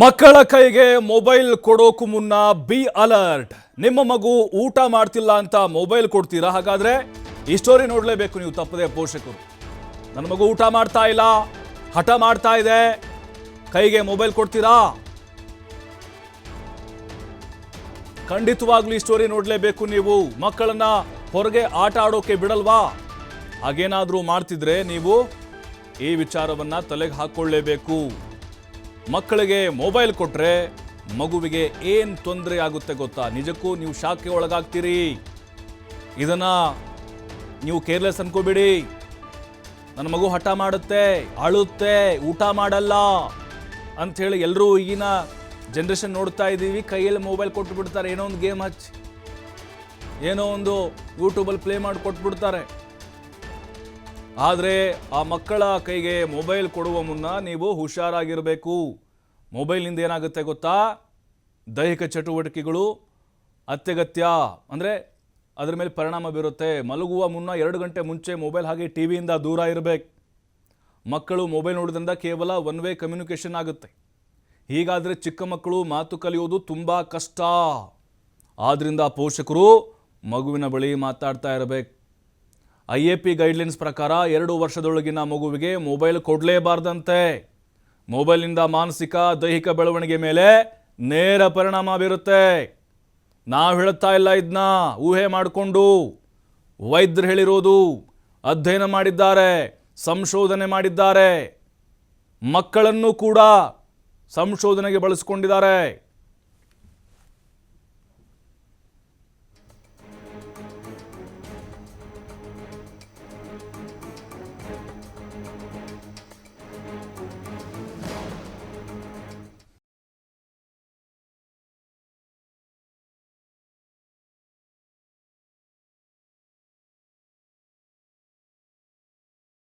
ಮಕ್ಕಳ ಕೈಗೆ ಮೊಬೈಲ್ ಕೊಡೋಕು ಮುನ್ನ ಬಿ ಅಲರ್ಟ್. ನಿಮ್ಮ ಮಗು ಊಟ ಮಾಡ್ತಿಲ್ಲ ಅಂತ ಮೊಬೈಲ್ ಕೊಡ್ತೀರಾ? ಹಾಗಾದ್ರೆ ಈ ಸ್ಟೋರಿ ನೋಡಲೇಬೇಕು ನೀವು ತಪ್ಪದೆ ಪೋಷಕರು. ನನ್ನ ಮಗು ಊಟ ಮಾಡ್ತಾ ಇಲ್ಲ, ಹಠ ಮಾಡ್ತಾ ಇದೆ, ಕೈಗೆ ಮೊಬೈಲ್ ಕೊಡ್ತೀರಾ? ಖಂಡಿತವಾಗ್ಲೂ ಈ ಸ್ಟೋರಿ ನೋಡಲೇಬೇಕು ನೀವು. ಮಕ್ಕಳನ್ನ ಹೊರಗೆ ಆಟ ಆಡೋಕೆ ಬಿಡಲ್ವಾ? ಹಾಗೇನಾದ್ರೂ ಮಾಡ್ತಿದ್ರೆ ನೀವು ಈ ವಿಚಾರವನ್ನ ತಲೆಗೆ ಹಾಕೊಳ್ಳೇಬೇಕು. ಮಕ್ಕಳಿಗೆ ಮೊಬೈಲ್ ಕೊಟ್ರೆ ಮಗುವಿಗೆ ಏನು ತೊಂದರೆ ಆಗುತ್ತೆ ಗೊತ್ತಾ? ನಿಜಕ್ಕೂ ನೀವು ಶಾಕ್ಗೆ ಒಳಗಾಗ್ತೀರಿ. ಇದನ್ನ ನೀವು ಕೇರ್ಲೆಸ್ ಅನ್ಕೋಬೇಡಿ. ನನ್ನ ಮಗು ಹಠ ಮಾಡುತ್ತೆ, ಅಳುತ್ತೆ, ಊಟ ಮಾಡಲ್ಲ ಅಂಥೇಳಿ ಎಲ್ಲರೂ ಈಗಿನ ಜನ್ರೇಷನ್ ನೋಡ್ತಾ ಇದ್ದೀವಿ. ಕೈಯಲ್ಲಿ ಮೊಬೈಲ್ ಕೊಟ್ಟು ಬಿಡ್ತಾರೆ, ಏನೋ ಒಂದು ಗೇಮ್ ಹಚ್ಚಿ, ಏನೋ ಒಂದು ಯೂಟ್ಯೂಬಲ್ಲಿ ಪ್ಲೇ ಮಾಡಿ ಕೊಟ್ಬಿಡ್ತಾರೆ. ಆದರೆ ಆ ಮಕ್ಕಳ ಕೈಗೆ ಮೊಬೈಲ್ ಕೊಡುವ ಮುನ್ನ ನೀವು ಹುಷಾರಾಗಿರಬೇಕು. ಮೊಬೈಲ್ನಿಂದ ಏನಾಗುತ್ತೆ ಗೊತ್ತಾ? ದೈಹಿಕ ಚಟುವಟಿಕೆಗಳು ಅತ್ಯಗತ್ಯ, ಅಂದರೆ ಅದರ ಮೇಲೆ ಪರಿಣಾಮ ಬೀರುತ್ತೆ. ಮಲಗುವ ಮುನ್ನ 2 ಗಂಟೆ ಮುಂಚೆ ಮೊಬೈಲ್ ಹಾಗೆ ಟಿ ವಿಯಿಂದ ದೂರ ಇರಬೇಕು. ಮಕ್ಕಳು ಮೊಬೈಲ್ ನೋಡೋದ್ರಿಂದ ಕೇವಲ ಒನ್ ವೇ ಕಮ್ಯುನಿಕೇಷನ್ ಆಗುತ್ತೆ. ಹೀಗಾದರೆ ಚಿಕ್ಕ ಮಕ್ಕಳು ಮಾತು ಕಲಿಯೋದು ತುಂಬ ಕಷ್ಟ. ಆದ್ದರಿಂದ ಪೋಷಕರು ಮಗುವಿನ ಬಳಿ ಮಾತಾಡ್ತಾ ಇರಬೇಕು. IAP ಗೈಡ್ಲೈನ್ಸ್ ಪ್ರಕಾರ 2 ವರ್ಷದೊಳಗಿನ ಮಗುವಿಗೆ ಮೊಬೈಲ್ ಕೊಡಲೇಬಾರ್ದಂತೆ. ಮೊಬೈಲ್ನಿಂದ ಮಾನಸಿಕ ದೈಹಿಕ ಬೆಳವಣಿಗೆ ಮೇಲೆ ನೇರ ಪರಿಣಾಮ ಬೀರುತ್ತೆ. ನಾವು ಹೇಳ್ತಾ ಇಲ್ಲ, ಇದನ್ನ ಊಹೆ ಮಾಡಿಕೊಂಡು ವೈದ್ಯರು ಹೇಳಿರೋದು, ಅಧ್ಯಯನ ಮಾಡಿದ್ದಾರೆ, ಸಂಶೋಧನೆ ಮಾಡಿದ್ದಾರೆ, ಮಕ್ಕಳನ್ನು ಕೂಡ ಸಂಶೋಧನೆಗೆ ಬಳಸಿಕೊಂಡಿದ್ದಾರೆ.